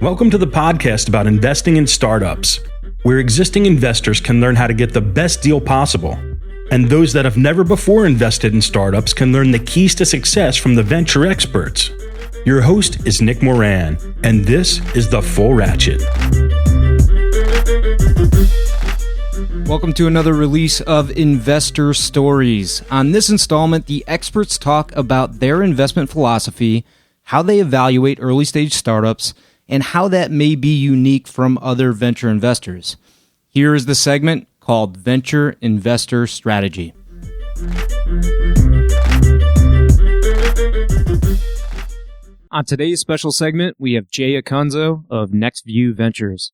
Welcome to the podcast about investing in startups, where existing investors can learn how to get the best deal possible. And those that have never before invested in startups can learn the keys to success from the venture experts. Your host is Nick Moran, and this is The Full Ratchet. Welcome to another release of Investor Stories. On this installment, the experts talk about their investment philosophy, how they evaluate early-stage startups, and how that may be unique from other venture investors. Here is the segment called Venture Investor Strategy. On today's special segment, we have Jay Akunzo of NextView Ventures.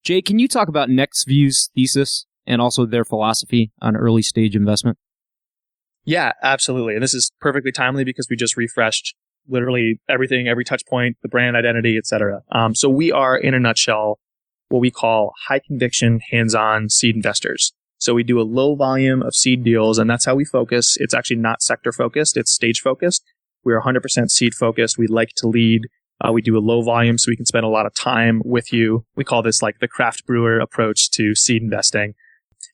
Jay, can you talk about NextView's thesis and also their philosophy on early stage investment? Yeah, absolutely. And this is perfectly timely because we just refreshed literally everything, every touch point, the brand identity, et cetera. So we are, in a nutshell, what we call high conviction, hands-on seed investors. So we do a low volume of seed deals, and that's how we focus. It's actually not sector focused. It's stage focused. We're 100% seed focused. We like to lead. We do a low volume so we can spend a lot of time with you. We call this like the craft brewer approach to seed investing.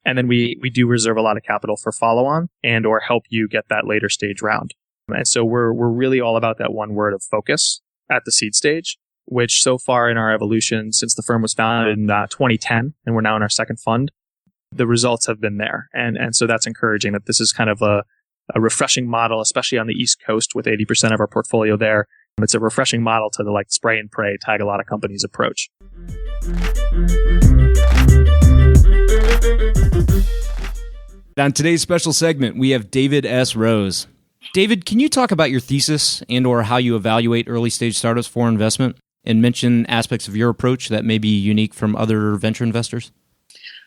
And then we do reserve a lot of capital for follow-on and or help you get that later stage round. And so we're really all about that one word of focus at the seed stage, which so far in our evolution since the firm was founded in 2010, and we're now in our second fund, the results have been there. And so that's encouraging that this is kind of a refreshing model, especially on the East Coast with 80% of our portfolio there. It's a refreshing model to the like spray and pray, tag a lot of companies approach. On today's special segment, we have David S. Rose. David, can you talk about your thesis and or how you evaluate early stage startups for investment and mention aspects of your approach that may be unique from other venture investors?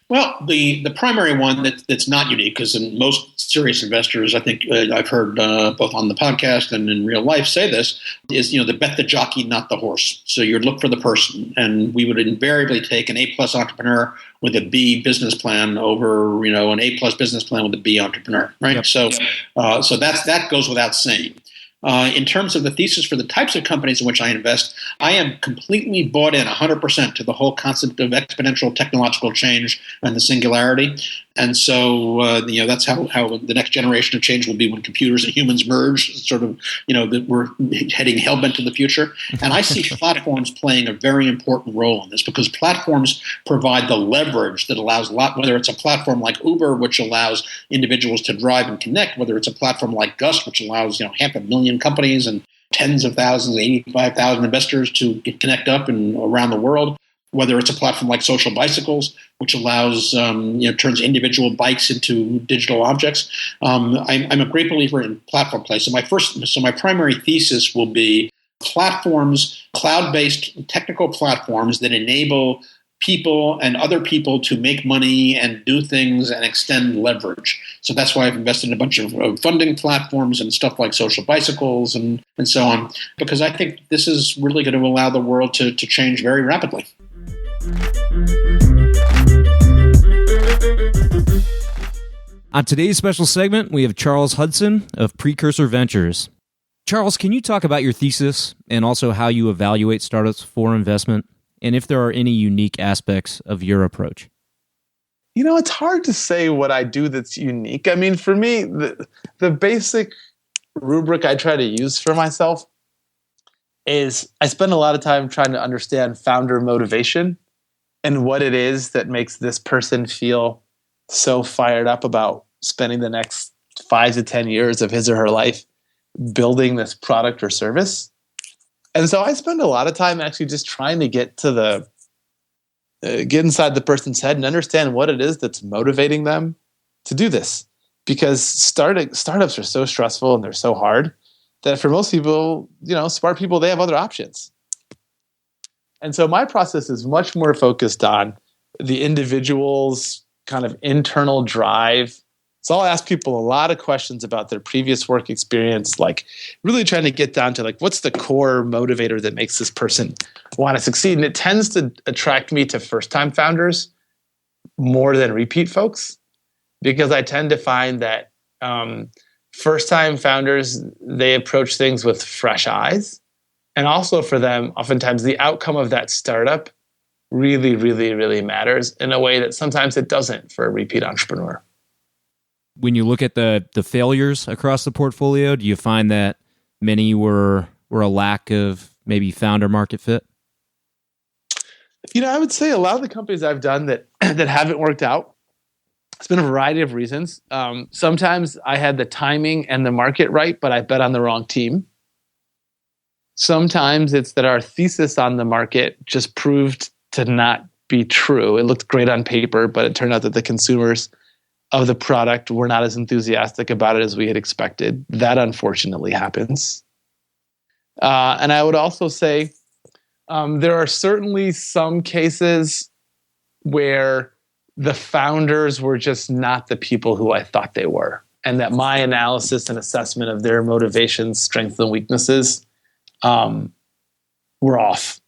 Well, the primary one that's not unique, because in most serious investors, I think I've heard both on the podcast and in real life say this, is, the bet the jockey, not the horse. So you'd look for the person. And we would invariably take an A-plus entrepreneur with a B business plan over, an A-plus business plan with a B entrepreneur, right? Yep. So that goes without saying. In terms of the thesis for the types of companies in which I invest, I am completely bought in 100% to the whole concept of exponential technological change and the singularity. And so, that's how the next generation of change will be when computers and humans merge, sort of, that we're heading hellbent to the future. And I see platforms playing a very important role in this because platforms provide the leverage that allows whether it's a platform like Uber, which allows individuals to drive and connect, whether it's a platform like Gus, which allows, 500,000 companies and tens of thousands, 85,000 investors to connect up and around the world. Whether it's a platform like Social Bicycles, which allows, turns individual bikes into digital objects. I'm a great believer in platform play. So my primary thesis will be platforms, cloud-based technical platforms that enable people and other people to make money and do things and extend leverage. So that's why I've invested in a bunch of funding platforms and stuff like Social Bicycles and so on, because I think this is really going to allow the world to change very rapidly. On today's special segment, we have Charles Hudson of Precursor Ventures. Charles, can you talk about your thesis and also how you evaluate startups for investment, and if there are any unique aspects of your approach? It's hard to say what I do that's unique. I mean, for me, the basic rubric I try to use for myself is I spend a lot of time trying to understand founder motivation and what it is that makes this person feel so fired up about spending the next 5 to 10 years of his or her life building this product or service. And so I spend a lot of time actually just trying to get inside the person's head and understand what it is that's motivating them to do this. Because startups are so stressful and they're so hard that for most people, smart people, they have other options. And so my process is much more focused on the individual's kind of internal drive. So I'll ask people a lot of questions about their previous work experience, like really trying to get down to like, what's the core motivator that makes this person want to succeed? And it tends to attract me to first-time founders more than repeat folks, because I tend to find that first-time founders, they approach things with fresh eyes. And also for them, oftentimes the outcome of that startup really, really, really matters in a way that sometimes it doesn't for a repeat entrepreneur. When you look at the failures across the portfolio, do you find that many were a lack of maybe founder market fit? I would say a lot of the companies I've done that haven't worked out, it's been a variety of reasons. Sometimes I had the timing and the market right, but I bet on the wrong team. Sometimes it's that our thesis on the market just proved to not be true. It looked great on paper, but it turned out that the consumers of the product were not as enthusiastic about it as we had expected. That unfortunately happens. And I would also say there are certainly some cases where the founders were just not the people who I thought they were, and that my analysis and assessment of their motivations, strengths, and weaknesses were off.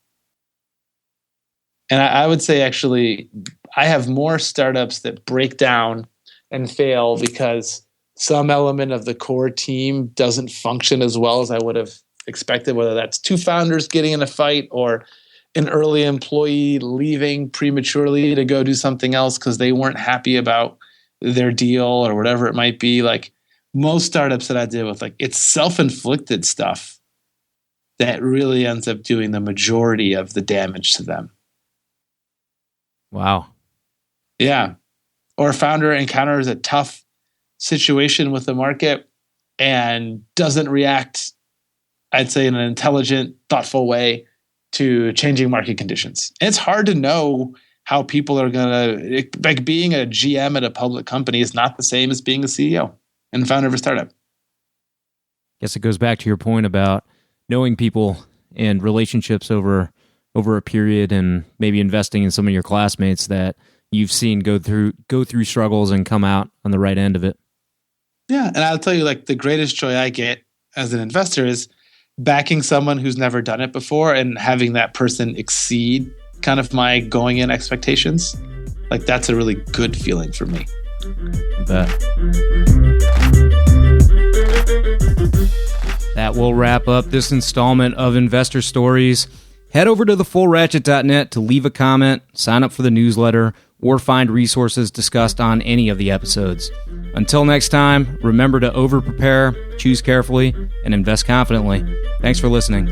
And I would say, actually, I have more startups that break down and fail because some element of the core team doesn't function as well as I would have expected, whether that's two founders getting in a fight or an early employee leaving prematurely to go do something else because they weren't happy about their deal or whatever it might be. Like most startups that I deal with, like it's self-inflicted stuff that really ends up doing the majority of the damage to them. Wow. Yeah. Or a founder encounters a tough situation with the market and doesn't react, I'd say, in an intelligent, thoughtful way to changing market conditions. And it's hard to know how people are going to, like being a GM at a public company is not the same as being a CEO and founder of a startup. Guess it goes back to your point about knowing people and relationships over a period, and maybe investing in some of your classmates that you've seen go through struggles and come out on the right end of it. Yeah, and I'll tell you, like the greatest joy I get as an investor is backing someone who's never done it before and having that person exceed kind of my going in expectations. Like that's a really good feeling for me. I bet. That will wrap up this installment of Investor Stories. Head over to thefullratchet.net to leave a comment, sign up for the newsletter, or find resources discussed on any of the episodes. Until next time, remember to over-prepare, choose carefully, and invest confidently. Thanks for listening.